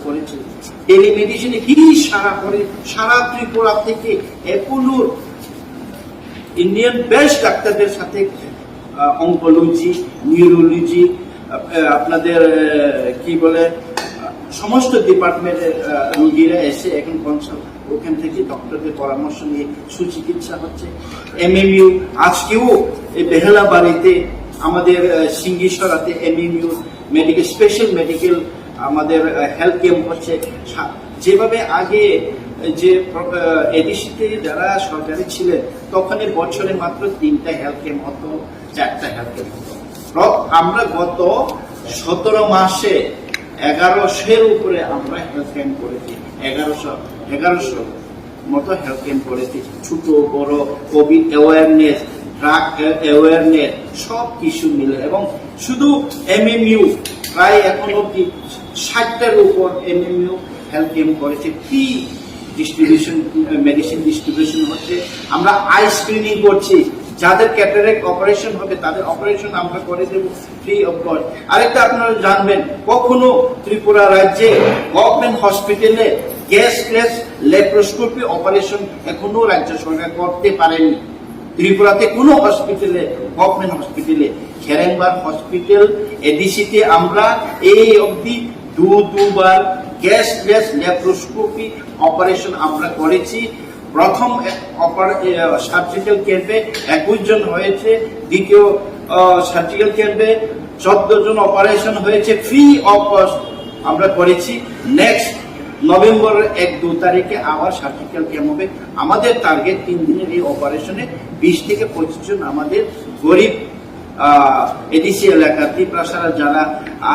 করেছে। টেলিমেডিসিনে কি সারা ত্রিপুরা থেকে অ্যাপোলোর ইন্ডিয়ান বেস্ট ডাক্তারদের সাথে অঙ্কোলজি, নিউরোলজি, আপনাদের কি বলে সমস্ত ডিপার্টমেন্টের রোগীরা এসে এখন কনসাল্ট, ওখান থেকে ডক্টরদের পরামর্শ নিয়ে সুচিকিৎসা হচ্ছে। MMU আজকেও এই বেহালা বাড়িতে আমাদের সিঙ্গিসরাতে MMU মেডিকেল স্পেশাল মেডিকেল আমাদের হেলথ ক্যাম্প হচ্ছে। যেভাবে আগে যে এডিসিতে যারা সরকারি ছিলেন তখন বছরে মাত্র 3টা হেলথ ক্যাম্প হতো, 4টা হেলথ ক্যাম্প হতো। আমরা গত 17 মাসে 1100-এর উপরে আমরা হেলথ ক্যাম্প করেছি। 1100 মতো হেলথ ক্যাম্প করেছি। ছোট বড় কোভিড অ্যাওয়ারনেস, ড্রাগ অ্যাওয়ারনেস সব কিছু মিলে। এবং শুধু MMU প্রায় এখন অব্দি 60টার উপর MMU হেলথ ক্যাম্প করেছে। ফ্রি ডিস্ট্রিবিউশন, মেডিসিন ডিস্ট্রিবিউশন হচ্ছে। আমরা আই স্ক্রিনিং করছি, যাদের ক্যাটারাক্ট অপারেশন হবে তাদের অপারেশন আমরা করে দেব ফ্রি অফ কস্ট। আরেকটা আপনারা জানবেন, কখনো ত্রিপুরা রাজ্যে গভর্নমেন্ট হসপিটালে গ্যাসলেস ল্যাপ্রোস্কোপি অপারেশন এখনো রাজ্য সরকার করতে পারেনি। ত্রিপুরাতে কোনো হসপিটালে, গভর্নমেন্ট হসপিটালে, খেরেংবার হসপিটাল এডিসিতে আমরা এই অবধি দুবার গ্যাসলেস ল্যাপ্রোস্কোপি অপারেশন আমরা করেছি। প্রথম সার্জিক্যাল ক্যাম্পে 21 জন হয়েছে, দ্বিতীয় সার্জিক্যাল ক্যাম্পে 14 জন অপারেশন হয়েছে, ফ্রি অফ কস্ট আমরা করেছি। নেক্সট নভেম্বরের 1-2 তারিখে আবার সার্জিক্যাল ক্যাম্প হবে। আমাদের টার্গেট 3 দিনের এই অপারেশনে 20 থেকে 25 জন আমাদের গরিব এডিসি এলাকা ত্রিপ্রাসারা যারা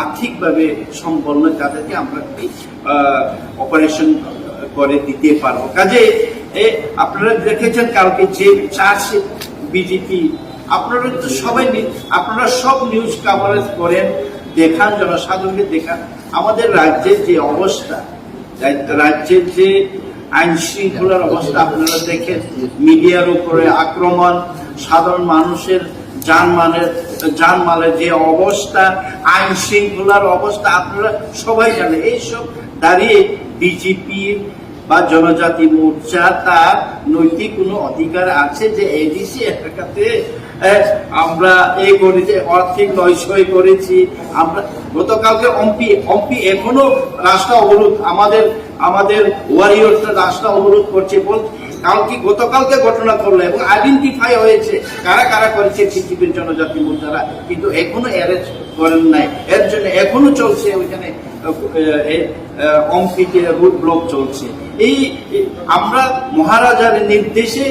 আর্থিকভাবে সম্পন্ন তাদেরকে আমরা অপারেশন করে দিতে পারবো। কাজে আপনারা দেখেছেন কালকে যে চার্জশিট বিজেপি, আপনারা তো সবাই, আপনারা সব নিউজ কাভারেজ করেন, দেখান, জনসাধারণকে দেখান আমাদের রাজ্যের যে অবস্থা, রাজ্যের যে আইন শৃঙ্খলার অবস্থা আপনারা দেখেন। মিডিয়ার উপরে আক্রমণ, সাধারণ মানুষের জানমালের যে অবস্থা, আইন শৃঙ্খলার অবস্থা আপনারা সবাই জানেন। এইসব দাঁড়িয়ে বিজেপির বা জনজাতি মোর্চা তার নৈতিক কোনো অধিকার আছে যে এডিসি এলাকাতে আমরা এই করেছি, আর্থিক নয়সই করেছি। আমরা গতকালকে অম্পি এখনো রাস্তা অবরোধ, আমাদের ওয়ারিয়ররা রাস্তা অবরোধ করছে। গতকালকে ঘটনা করলো এবং আইডেন্টিফাই হয়েছে কারা কারা করেছে বিজেপির জনজাতি মোর্চারা, কিন্তু এখনো অ্যারেস্ট করেন নাই। এর জন্য এখনো চলছে ওইখানে অম্পিতে রুট ব্লক চলছে। এই আমরা মহারাজার নির্দেশে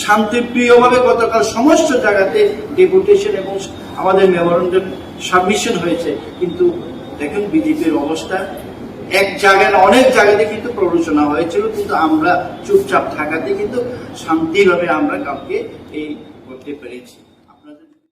শান্তিপ্রিয়ভাবে গতকাল সমস্ত জায়গাতে ডেপুটেশন এবং আমাদের মেমোরেন্ডাম সাবমিশন হয়েছে, কিন্তু দেখুন বিজেপির অবস্থা। এক জায়গায় না, অনেক জায়গাতে কিন্তু প্ররোচনা হয়েছিল, কিন্তু আমরা চুপচাপ থাকাতে কিন্তু শান্তিভাবে আমরা কাউকে এই করতে পেরেছি।